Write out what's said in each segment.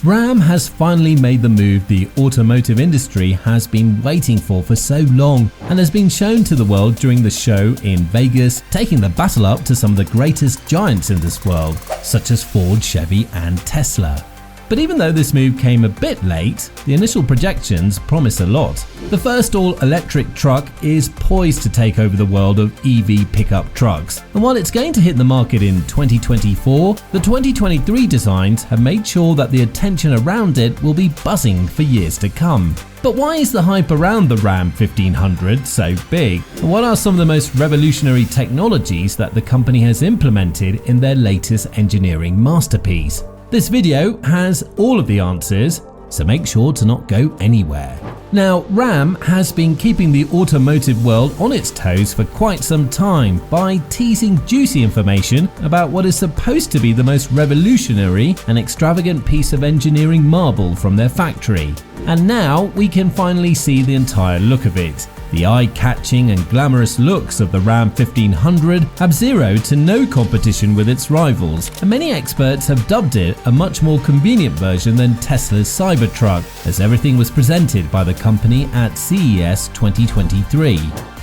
Ram has finally made the move the automotive industry has been waiting for so long, and has been shown to the world during the show in Vegas, taking the battle up to some of the greatest giants in this world, such as Ford, Chevy and Tesla. But even though this move came a bit late, the initial projections promise a lot. The first all-electric truck is poised to take over the world of EV pickup trucks, and while it's going to hit the market in 2024, the 2023 designs have made sure that the attention around it will be buzzing for years to come. But why is the hype around the Ram 1500 so big? And what are some of the most revolutionary technologies that the company has implemented in their latest engineering masterpiece? This video has all of the answers, so make sure to not go anywhere. Now, Ram has been keeping the automotive world on its toes for quite some time by teasing juicy information about what is supposed to be the most revolutionary and extravagant piece of engineering marvel from their factory. And now we can finally see the entire look of it. The eye-catching and glamorous looks of the Ram 1500 have zero to no competition with its rivals, and many experts have dubbed it a much more convenient version than Tesla's Cybertruck, as everything was presented by the company at CES 2023.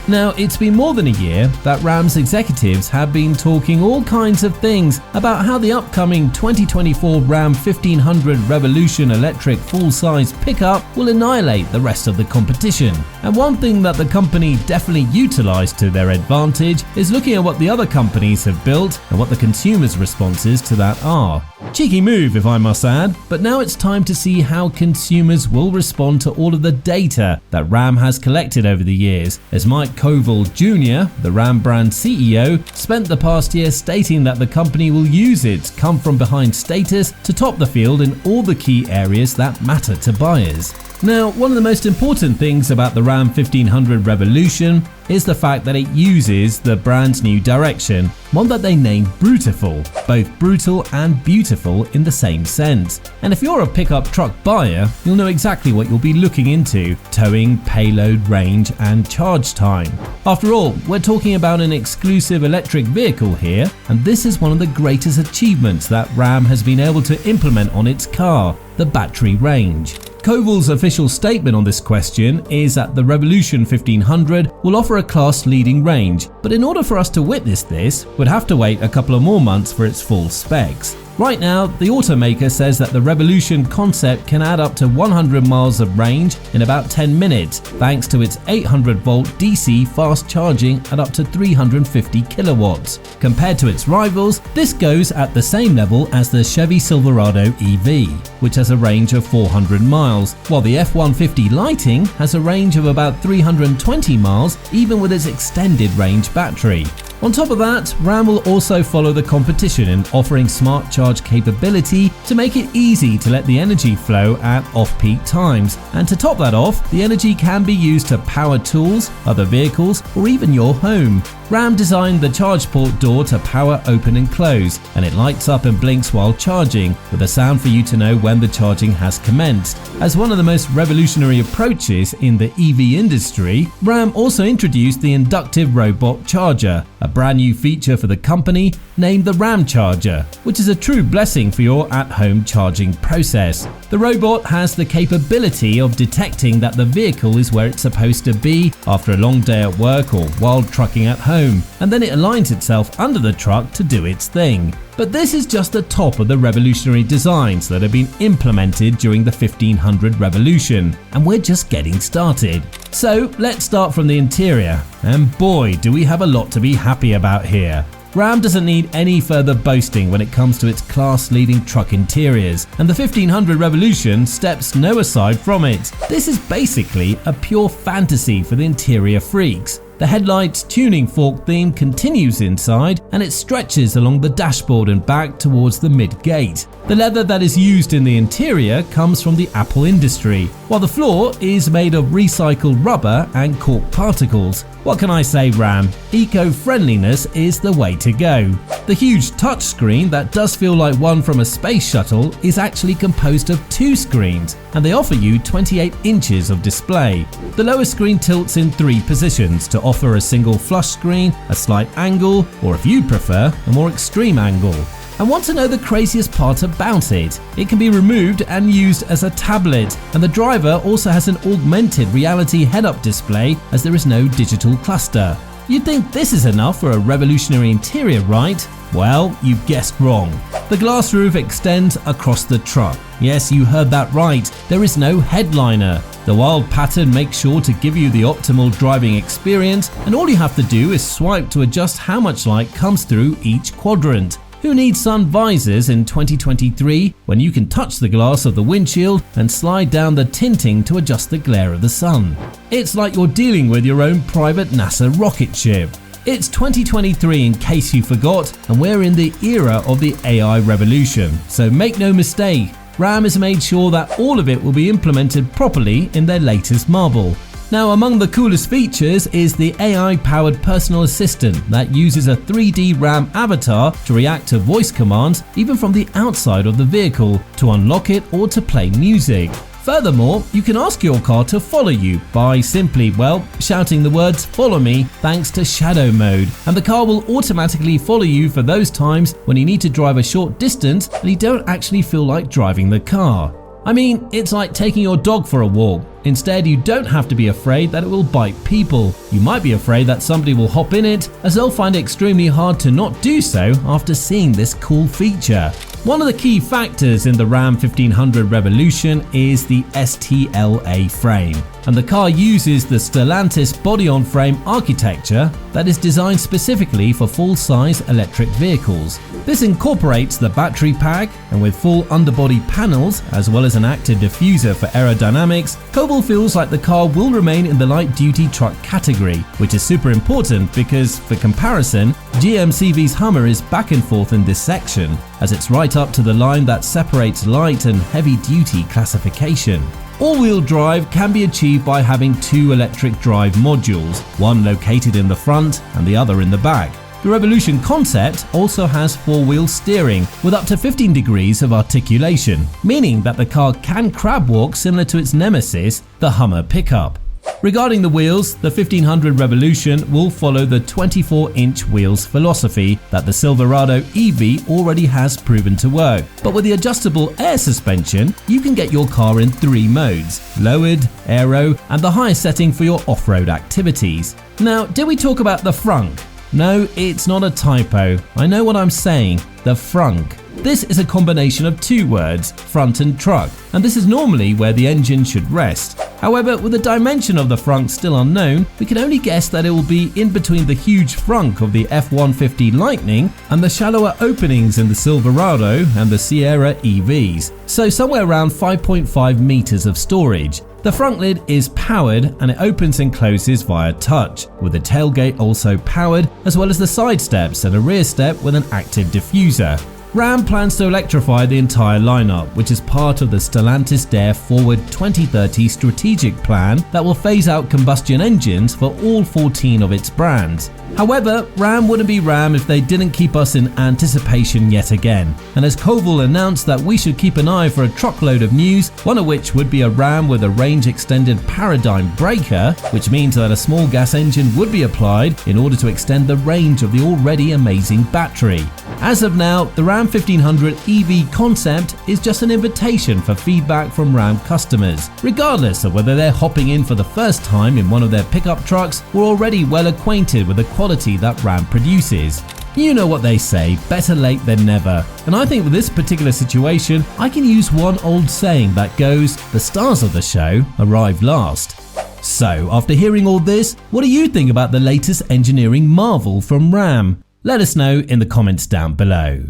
Now, it's been more than a year that Ram's executives have been talking all kinds of things about how the upcoming 2024 Ram 1500 Revolution electric full-size pickup will annihilate the rest of the competition. And one thing that the company definitely utilized to their advantage is looking at what the other companies have built and what the consumers' responses to that are. Cheeky move, if I must add, but now it's time to see how consumers will respond to all of the data that Ram has collected over the years, as Mike Koval Jr., the Ram brand CEO, spent the past year stating that the company will use its come-from-behind status to top the field in all the key areas that matter to buyers. Now, one of the most important things about the Ram 1500 Revolution is the fact that it uses the brand's new direction, one that they named Brutiful, both brutal and beautiful in the same sense. And if you're a pickup truck buyer, you'll know exactly what you'll be looking into: towing, payload, range and charge time. After all, we're talking about an exclusive electric vehicle here, and this is one of the greatest achievements that Ram has been able to implement on its car: the battery range. Koval's official statement on this question is that the Revolution 1500 will offer a class-leading range, but in order for us to witness this, we'd have to wait a couple of more months for its full specs. Right now, the automaker says that the Revolution concept can add up to 100 miles of range in about 10 minutes, thanks to its 800-volt DC fast charging at up to 350 kilowatts. Compared to its rivals, this goes at the same level as the Chevy Silverado EV, which has a range of 400 miles, while the F-150 Lightning has a range of about 320 miles, even with its extended range battery. On top of that, Ram will also follow the competition in offering smart charge capability to make it easy to let the energy flow at off-peak times. And to top that off, the energy can be used to power tools, other vehicles, or even your home. Ram designed the charge port door to power open and close, and it lights up and blinks while charging, with a sound for you to know when the charging has commenced. As one of the most revolutionary approaches in the EV industry, Ram also introduced the inductive robot charger, a brand new feature for the company named the Ram Charger, which is a true blessing for your at-home charging process. The robot has the capability of detecting that the vehicle is where it's supposed to be after a long day at work or while trucking at home, and then it aligns itself under the truck to do its thing. But this is just the top of the revolutionary designs that have been implemented during the 1500 Revolution, and we're just getting started. So let's start from the interior, and boy do we have a lot to be happy about here. Ram doesn't need any further boasting when it comes to its class-leading truck interiors, and the 1500 Revolution steps no aside from it. This is basically a pure fantasy for the interior freaks. The headlight's tuning fork theme continues inside, and it stretches along the dashboard and back towards the mid-gate. The leather that is used in the interior comes from the Apple industry, while the floor is made of recycled rubber and cork particles. What can I say, Ram? Eco-friendliness is the way to go. The huge touchscreen that does feel like one from a space shuttle is actually composed of 2 screens, and they offer you 28 inches of display. The lower screen tilts in 3 positions to offer a single flush screen, a slight angle, or if you prefer, a more extreme angle. And want to know the craziest part about it? It can be removed and used as a tablet, and the driver also has an augmented reality head-up display as there is no digital cluster. You'd think this is enough for a revolutionary interior, right? Well, you've guessed wrong. The glass roof extends across the truck. Yes, you heard that right, there is no headliner. The wild pattern makes sure to give you the optimal driving experience, and all you have to do is swipe to adjust how much light comes through each quadrant. Who needs sun visors in 2023 when you can touch the glass of the windshield and slide down the tinting to adjust the glare of the sun? It's like you're dealing with your own private NASA rocket ship. It's 2023 in case you forgot, and we're in the era of the AI revolution. So make no mistake, Ram has made sure that all of it will be implemented properly in their latest marble. Now, among the coolest features is the AI-powered personal assistant that uses a 3D Ram avatar to react to voice commands even from the outside of the vehicle, to unlock it or to play music. Furthermore, you can ask your car to follow you by simply, shouting the words "follow me" thanks to shadow mode, and the car will automatically follow you for those times when you need to drive a short distance and you don't actually feel like driving the car. I mean, it's like taking your dog for a walk. Instead, you don't have to be afraid that it will bite people. You might be afraid that somebody will hop in it, as they'll find it extremely hard to not do so after seeing this cool feature. One of the key factors in the Ram 1500 Revolution is the STLA frame, and the car uses the Stellantis body-on-frame architecture that is designed specifically for full-size electric vehicles. This incorporates the battery pack, and with full underbody panels as well as an active diffuser for aerodynamics, Koval feels like the car will remain in the light-duty truck category, which is super important because, for comparison, GM CV's Hummer is back and forth in this section, as it's right up to the line that separates light and heavy-duty classification. All-wheel drive can be achieved by having two electric drive modules, one located in the front and the other in the back. The Revolution concept also has four-wheel steering with up to 15 degrees of articulation, meaning that the car can crab walk similar to its nemesis, the Hummer pickup. Regarding the wheels, the 1500 Revolution will follow the 24-inch wheels philosophy that the Silverado EV already has proven to work. But with the adjustable air suspension, you can get your car in three modes: lowered, aero, and the highest setting for your off-road activities. Now, did we talk about the frunk? No, it's not a typo. I know what I'm saying. The frunk. This is a combination of two words, front and truck, and this is normally where the engine should rest. However, with the dimension of the frunk still unknown, we can only guess that it will be in between the huge frunk of the F-150 Lightning and the shallower openings in the Silverado and the Sierra EVs, so somewhere around 5.5 meters of storage. The front lid is powered and it opens and closes via touch, with the tailgate also powered, as well as the side steps and a rear step with an active diffuser. Ram plans to electrify the entire lineup, which is part of the Stellantis Dare Forward 2030 strategic plan that will phase out combustion engines for all 14 of its brands. However, Ram wouldn't be Ram if they didn't keep us in anticipation yet again. And as Koval announced that we should keep an eye for a truckload of news, one of which would be a Ram with a range extended paradigm breaker, which means that a small gas engine would be applied in order to extend the range of the already amazing battery. As of now, the Ram 1500 EV concept is just an invitation for feedback from Ram customers, regardless of whether they're hopping in for the first time in one of their pickup trucks or already well acquainted with the quality that Ram produces. You know what they say, better late than never. And I think with this particular situation, I can use one old saying that goes, the stars of the show arrive last. So, after hearing all this, what do you think about the latest engineering marvel from Ram? Let us know in the comments down below.